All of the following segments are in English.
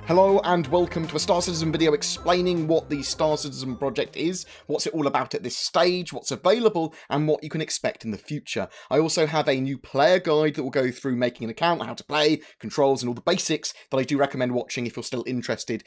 Hello and welcome to a Star Citizen video explaining what the Star Citizen project is, what's it all about at this stage, what's available, and what you can expect in the future. I also have a new player guide that will go through making an account, how to play, controls, and all the basics that I do recommend watching if you're still interested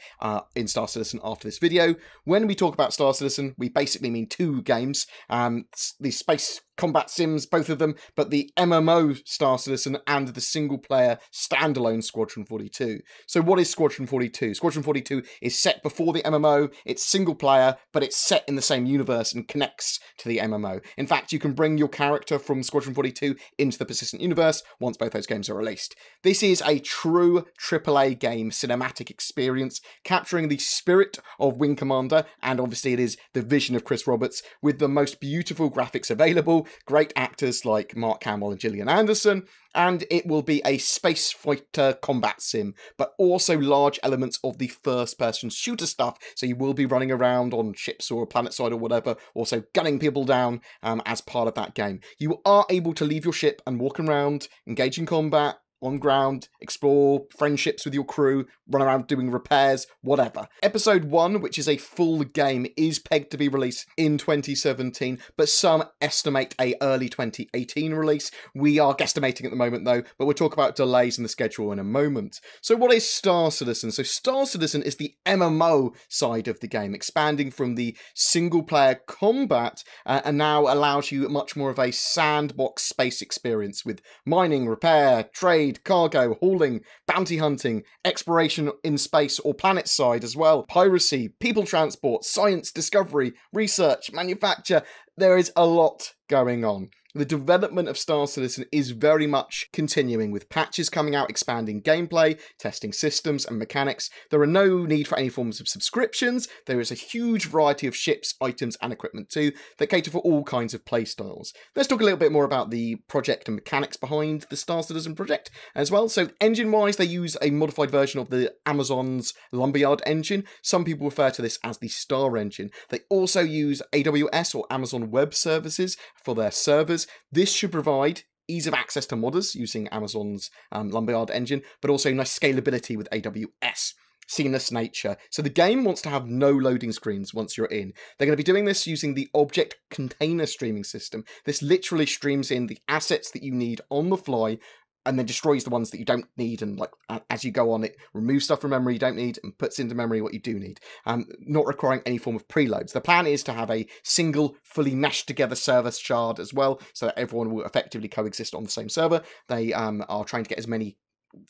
in Star Citizen after this video. When we talk about Star Citizen, we basically mean two games, the space combat sims, both of them, but the MMO Star Citizen and the single-player standalone Squadron 42. So what is Squadron 42? Squadron 42 is set before the MMO, it's single-player, but it's set in the same universe and connects to the MMO. In fact, you can bring your character from Squadron 42 into the persistent universe once both those games are released. This is a true AAA game cinematic experience, capturing the spirit of Wing Commander, and obviously it is the vision of Chris Roberts, with the most beautiful graphics available, great actors like Mark Hamill and Gillian Anderson, and it will be a space fighter combat sim, but also large elements of the first-person shooter stuff, so you will be running around on ships or a planet side or whatever, also gunning people down as part of that game. You are able to leave your ship and walk around, engage in combat, on ground, explore friendships with your crew, run around doing repairs, whatever. Episode 1, which is a full game, is pegged to be released in 2017, but some estimate a early 2018 release. We are guesstimating at the moment though, but we'll talk about delays in the schedule in a moment. So what is Star Citizen? So Star Citizen is the MMO side of the game, expanding from the single-player combat and now allows you much more of a sandbox space experience with mining, repair, trade, cargo, hauling, bounty hunting, exploration in space or planet side as well, piracy, people transport, science, discovery, research, manufacture. There is a lot going on. The development of Star Citizen is very much continuing, with patches coming out expanding gameplay, testing systems and mechanics. There are no need for any forms of subscriptions. There is a huge variety of ships, items and equipment too that cater for all kinds of playstyles. Let's talk a little bit more about the project and mechanics behind the Star Citizen project as well. So engine-wise, they use a modified version of the Amazon's Lumberyard engine. Some people refer to this as the Star engine. They also use AWS or Amazon Web Services for their servers. This should provide ease of access to modders using Amazon's Lumberyard engine, but also nice scalability with AWS. Seamless nature. So the game wants to have no loading screens once you're in. They're going to be doing this using the object container streaming system. This literally streams in the assets that you need on the fly, and then destroys the ones that you don't need, and like as you go on, it removes stuff from memory you don't need and puts into memory what you do need, not requiring any form of preloads. The plan is to have a single, fully meshed together server shard as well, so that everyone will effectively coexist on the same server. They are trying to get as many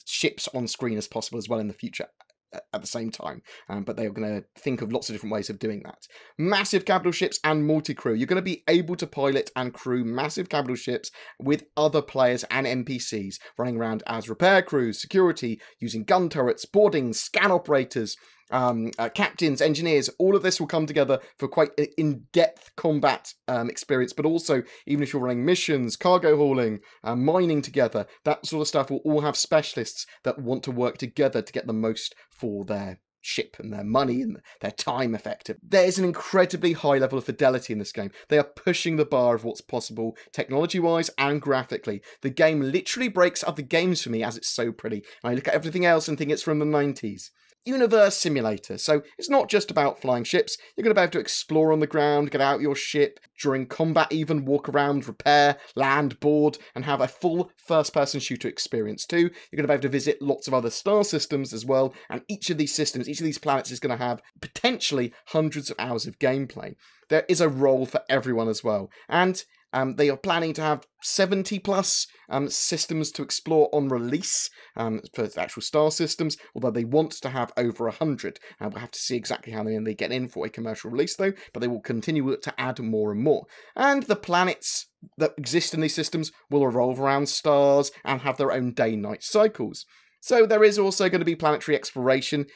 ships on screen as possible as well in the future at the same time, but they are going to think of lots of different ways of doing that. Massive capital ships and multi-crew. You're going to be able to pilot and crew massive capital ships with other players and NPCs, running around as repair crews, security, using gun turrets, boarding, scan operators, captains, engineers. All of this will come together for quite an in-depth combat experience, but also even if you're running missions, cargo hauling, mining together, that sort of stuff will all have specialists that want to work together to get the most for their ship and their money and their time effective. There's an incredibly high level of fidelity in this game. They are pushing the bar of what's possible technology-wise and graphically. The game literally breaks other games for me as it's so pretty. I look at everything else and think it's from the 90s. Universe simulator. So it's not just about flying ships. You're going to be able to explore on the ground, get out your ship, during combat even, walk around, repair, land, board, and have a full first-person shooter experience too. You're going to be able to visit lots of other star systems as well, and each of these systems, each of these planets is going to have potentially hundreds of hours of gameplay. There is a role for everyone as well, and they are planning to have 70 plus systems to explore on release for the actual star systems, although they want to have over 100. We'll have to see exactly how many they get in for a commercial release though, but they will continue to add more and more. And the planets that exist in these systems will revolve around stars and have their own day-night cycles. So there is also going to be planetary exploration.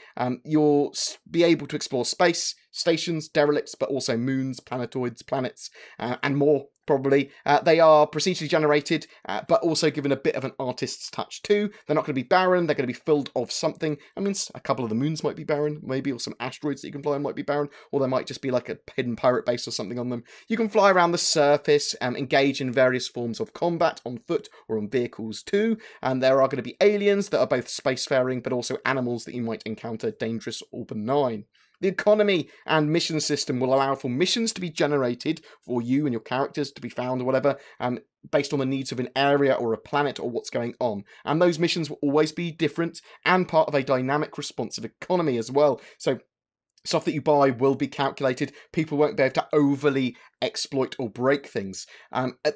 You'll be able to explore space, stations, derelicts, but also moons, planetoids, planets, and more probably. They are procedurally generated, but also given a bit of an artist's touch too. They're not going to be barren, they're going to be filled of something. I mean, a couple of the moons might be barren, maybe, or some asteroids that you can fly on might be barren, or there might just be like a hidden pirate base or something on them. You can fly around the surface, engage in various forms of combat on foot or on vehicles too, and there are going to be aliens that are both spacefaring, but also animals that you might encounter, dangerous or benign. The economy and mission system will allow for missions to be generated for you and your characters to be found or whatever, based on the needs of an area or a planet or what's going on. And those missions will always be different and part of a dynamic, responsive economy as well. So stuff that you buy will be calculated. People won't be able to overly exploit or break things.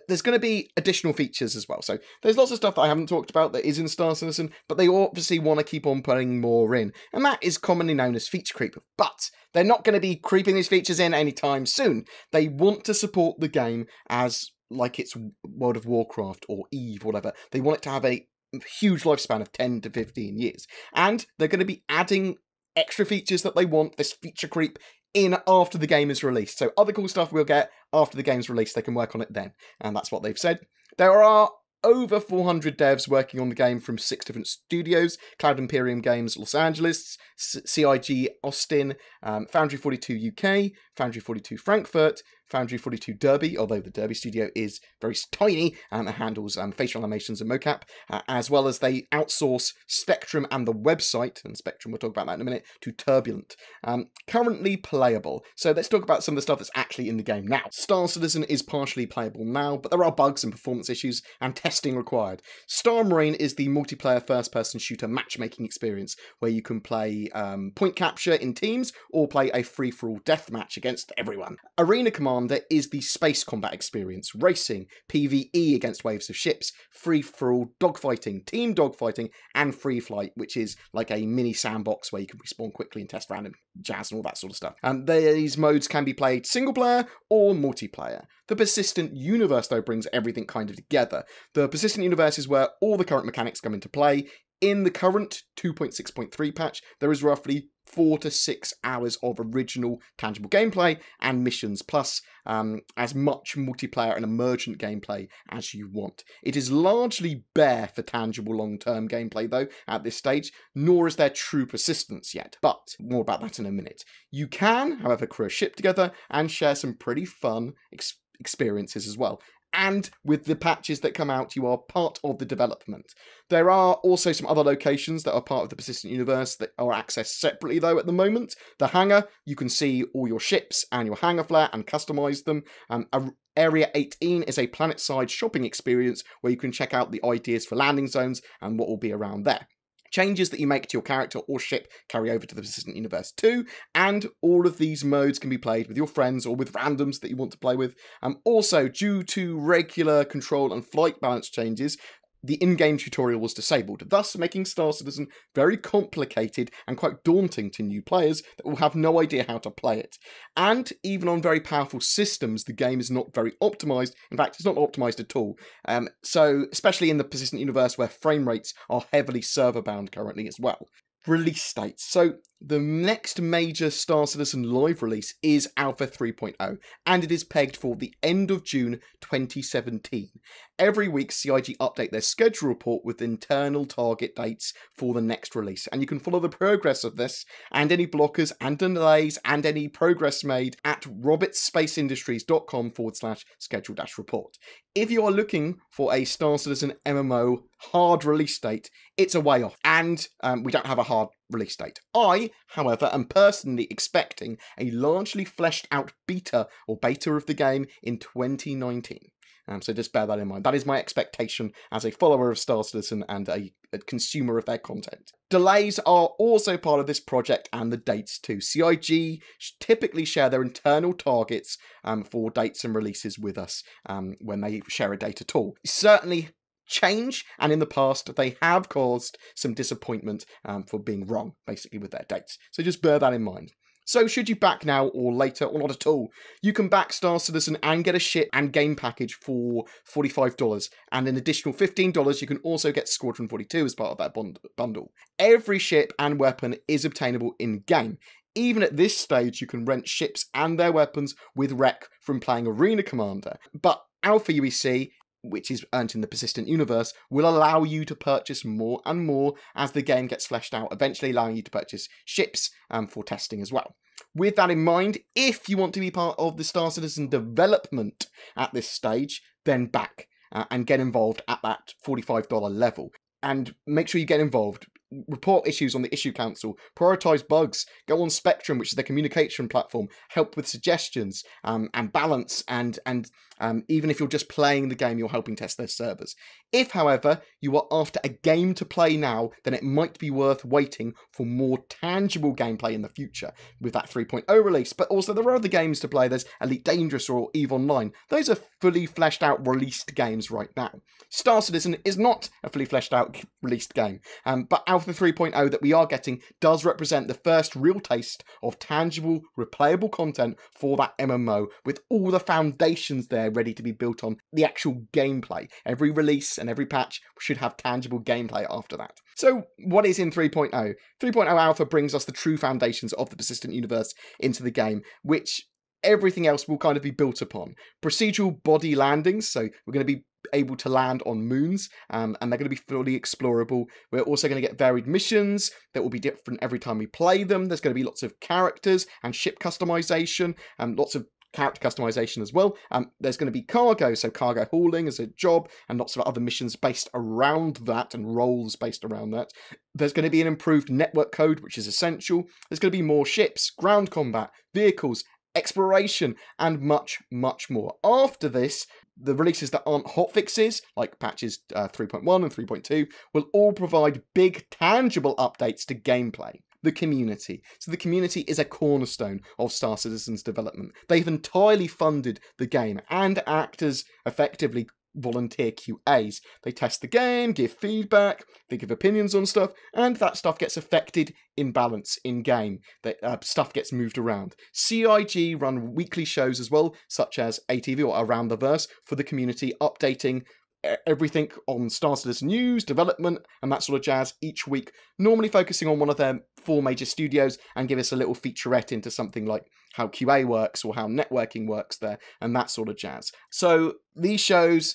There's going to be additional features as well. So there's lots of stuff that I haven't talked about that is in Star Citizen, but they obviously want to keep on putting more in. And that is commonly known as feature creep. But they're not going to be creeping these features in anytime soon. They want to support the game as like it's World of Warcraft or EVE, whatever. They want it to have a huge lifespan of 10 to 15 years. And they're going to be adding extra features that they want, this feature creep, in after the game is released. So other cool stuff we'll get after the game's released, they can work on it then. And that's what they've said. There are over 400 devs working on the game from 6 different studios: Cloud Imperium Games Los Angeles, CIG Austin, Foundry 42 UK, Foundry 42 Frankfurt, Foundry 42 Derby, although the Derby studio is very tiny and handles facial animations and mocap, as well as they outsource Spectrum and the website, and Spectrum, we'll talk about that in a minute, to Turbulent. Currently playable. So let's talk about some of the stuff that's actually in the game now. Star Citizen is partially playable now, but there are bugs and performance issues and testing required. Star Marine is the multiplayer first-person shooter matchmaking experience, where you can play point capture in teams or play a free-for-all deathmatch against everyone. Arena Commander is the space combat experience, racing, PvE against waves of ships, free-for-all dogfighting, team dogfighting, and free flight, which is like a mini sandbox where you can respawn quickly and test random jazz and all that sort of stuff. These modes can be played single player or multiplayer. The Persistent Universe, though, brings everything kind of together. The Persistent Universe is where all the current mechanics come into play. In the current 2.6.3 patch, there is roughly 4 to 6 hours of original tangible gameplay and missions, plus as much multiplayer and emergent gameplay as you want. It is largely bare for tangible long-term gameplay, though, at this stage, nor is there true persistence yet, but more about that in a minute. You can, however, crew a ship together and share some pretty fun experiences as well. And with the patches that come out, you are part of the development. There are also some other locations that are part of the Persistent Universe that are accessed separately, though, at the moment. The hangar, you can see all your ships and your hangar flare and customize them. Area 18 is a planet-side shopping experience where you can check out the ideas for landing zones and what will be around there. Changes that you make to your character or ship carry over to the Persistent Universe too, and all of these modes can be played with your friends or with randoms that you want to play with. Also, due to regular control and flight balance changes, the in-game tutorial was disabled, thus making Star Citizen very complicated and quite daunting to new players that will have no idea how to play it. And even on very powerful systems, the game is not very optimized. In fact, it's not optimized at all. So, especially in the Persistent Universe where frame rates are heavily server-bound currently as well. Release dates. So the next major Star Citizen live release is Alpha 3.0, and it is pegged for the end of June 2017. Every week, CIG update their schedule report with internal target dates for the next release, and you can follow the progress of this and any blockers and delays and any progress made at robertspaceindustries.com/schedule-report. If you are looking for a Star Citizen MMO hard release date, it's a way off, and we don't have a hard release date. I, however, am personally expecting a largely fleshed out beta of the game in 2019. So just bear that in mind. That is my expectation as a follower of Star Citizen and a consumer of their content. Delays are also part of this project and the dates too. CIG typically share their internal targets for dates and releases with us when they share a date at all. Certainly change, and in the past they have caused some disappointment for being wrong, basically, with their dates. So just bear that in mind. So should you back now or later or not at all, you can back Star Citizen and get a ship and game package for $45, and an additional $15 you can also get Squadron 42 as part of that bundle. Every ship and weapon is obtainable in-game. Even at this stage, you can rent ships and their weapons with rec from playing Arena Commander. But Alpha UEC, which is earned in the persistent universe, will allow you to purchase more and more as the game gets fleshed out, eventually allowing you to purchase ships for testing as well. With that in mind, if you want to be part of the Star Citizen development at this stage, then back and get involved at that $45 level. And make sure you get involved. Report issues on the Issue Council, prioritise bugs, go on Spectrum, which is their communication platform, help with suggestions and balance, and even if you're just playing the game, you're helping test their servers. If, however, you are after a game to play now, then it might be worth waiting for more tangible gameplay in the future with that 3.0 release. But also there are other games to play. There's Elite Dangerous or EVE Online. Those are fully fleshed out released games right now. Star Citizen is not a fully fleshed out released game, but Alpha 3.0 that we are getting does represent the first real taste of tangible, replayable content for that MMO, with all the foundations there ready to be built on the actual gameplay. Every release and every patch should have tangible gameplay after that. So what is in 3.0? 3.0 Alpha brings us the true foundations of the persistent universe into the game, which everything else will kind of be built upon. Procedural body landings, so we're going to be able to land on moons, and they're going to be fully explorable. We're also going to get varied missions that will be different every time we play them. There's going to be lots of characters and ship customization, and lots of character customization as well. There's going to be cargo, so cargo hauling as a job, and lots of other missions based around that, and roles based around that. There's going to be an improved network code, which is essential. There's going to be more ships, ground combat, vehicles, exploration, and much, much more. After this, the releases that aren't hotfixes, like patches 3.1 and 3.2, will all provide big, tangible updates to gameplay. The community. So the community is a cornerstone of Star Citizen's development. They've entirely funded the game and act as effectively volunteer QAs. They test the game, give feedback, they give opinions on stuff, and that stuff gets affected in balance in game. Stuff gets moved around. CIG run weekly shows as well, such as ATV or Around the Verse, for the community, updating everything on Star Citizen news, development, and that sort of jazz each week, normally focusing on one of their 4 major studios, and give us a little featurette into something like how QA works or how networking works there, and that sort of jazz. So these shows,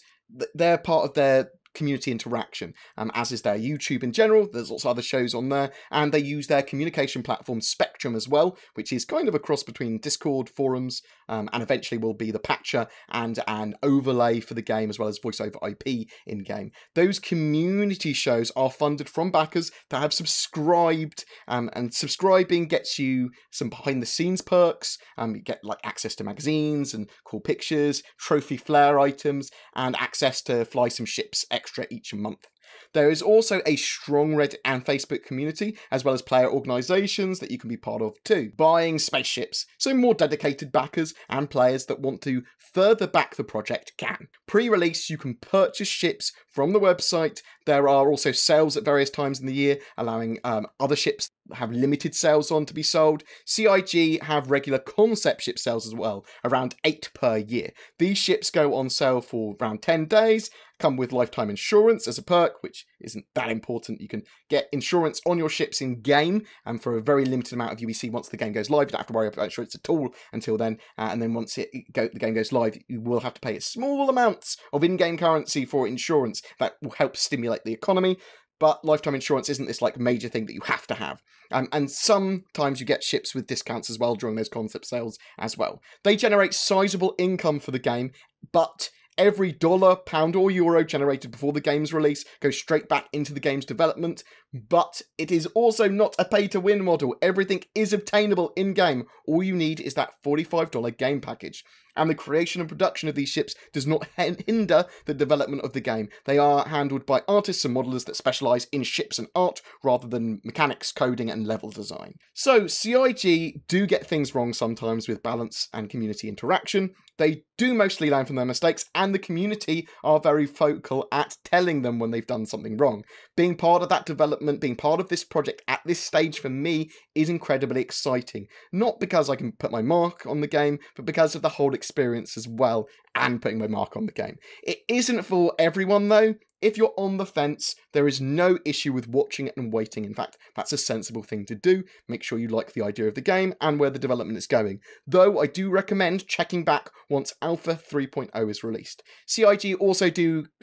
they're part of their community interaction, as is their YouTube in general. There's lots of other shows on there, and they use their communication platform Spectrum as well, which is kind of a cross between Discord, forums, and eventually will be the patcher and an overlay for the game, as well as voice over IP in-game. Those community shows are funded from backers that have subscribed, and subscribing gets you some behind-the-scenes perks. You get like access to magazines and cool pictures, trophy flare items, and access to fly some ships extra each month. There is also a strong Reddit and Facebook community, as well as player organisations that you can be part of too. Buying spaceships, so more dedicated backers and players that want to further back the project can. Pre-release, you can purchase ships from the website. There are also sales at various times in the year, allowing other ships that have limited sales on to be sold. CIG have regular concept ship sales as well, around 8 per year. These ships go on sale for around 10 days, come with lifetime insurance as a perk, which isn't that important. You can get insurance on your ships in game, and for a very limited amount of UEC once the game goes live. You don't have to worry about insurance at all until then, and then once the game goes live, you will have to pay small amounts of in-game currency for insurance that will help stimulate the economy. But lifetime insurance isn't this like major thing that you have to have. And sometimes you get ships with discounts as well during those concept sales as well. They generate sizable income for the game, but every dollar, pound, or euro generated before the game's release goes straight back into the game's development. But it is also not a pay-to-win model. Everything is obtainable in-game. All you need is that $45 game package. And the creation and production of these ships does not hinder the development of the game. They are handled by artists and modelers that specialise in ships and art, rather than mechanics, coding, and level design. So CIG do get things wrong sometimes with balance and community interaction. They do mostly learn from their mistakes, and the community are very vocal at telling them when they've done something wrong. Being part of that development, being part of this project at this stage for me is incredibly exciting. Not because I can put my mark on the game, but because of the whole experience as well and putting my mark on the game. It isn't for everyone though. If you're on the fence, there is no issue with watching it and waiting. In fact, that's a sensible thing to do. Make sure you like the idea of the game and where the development is going. Though I do recommend checking back once Alpha 3.0 is released. CIG also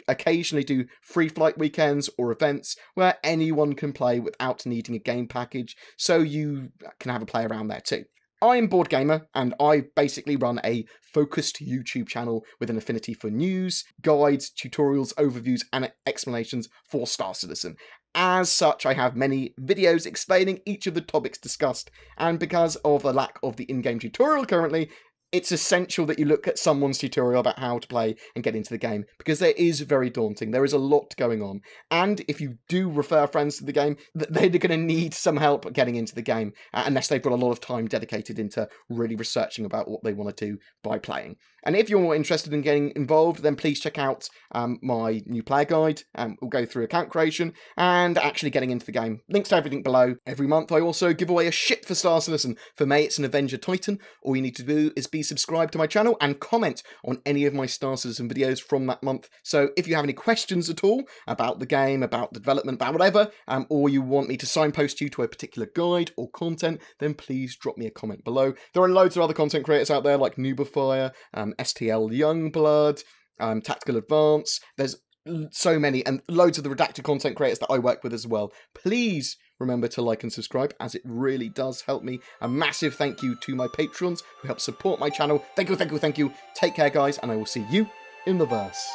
occasionally do free flight weekends or events where anyone can play without needing a game package, so you can have a play around there too. I am BoredGamer, and I basically run a focused YouTube channel with an affinity for news, guides, tutorials, overviews, and explanations for Star Citizen. As such, I have many videos explaining each of the topics discussed, and because of the lack of the in-game tutorial currently, it's essential that you look at someone's tutorial about how to play and get into the game, because there is very daunting. There is a lot going on. And if you do refer friends to the game, they're going to need some help getting into the game, unless they've got a lot of time dedicated into really researching about what they want to do by playing. And if you're interested in getting involved, then please check out my new player guide. We'll go through account creation and actually getting into the game. Links to everything below. Every month I also give away a shit for Star Citizen. For May it's an Avenger Titan. All you need to do is be subscribed to my channel and comment on any of my Star Citizen videos from that month. So if you have any questions at all about the game, about the development, about whatever, or you want me to signpost you to a particular guide or content, then please drop me a comment below. There are loads of other content creators out there like Noobafire, STL Youngblood, Tactical Advance. There's so many, and loads of the redacted content creators that I work with as well. Please remember to like and subscribe, as it really does help me. A massive thank you to my patrons who help support my channel. Thank you, thank you, thank you. Take care, guys, and I will see you in the verse.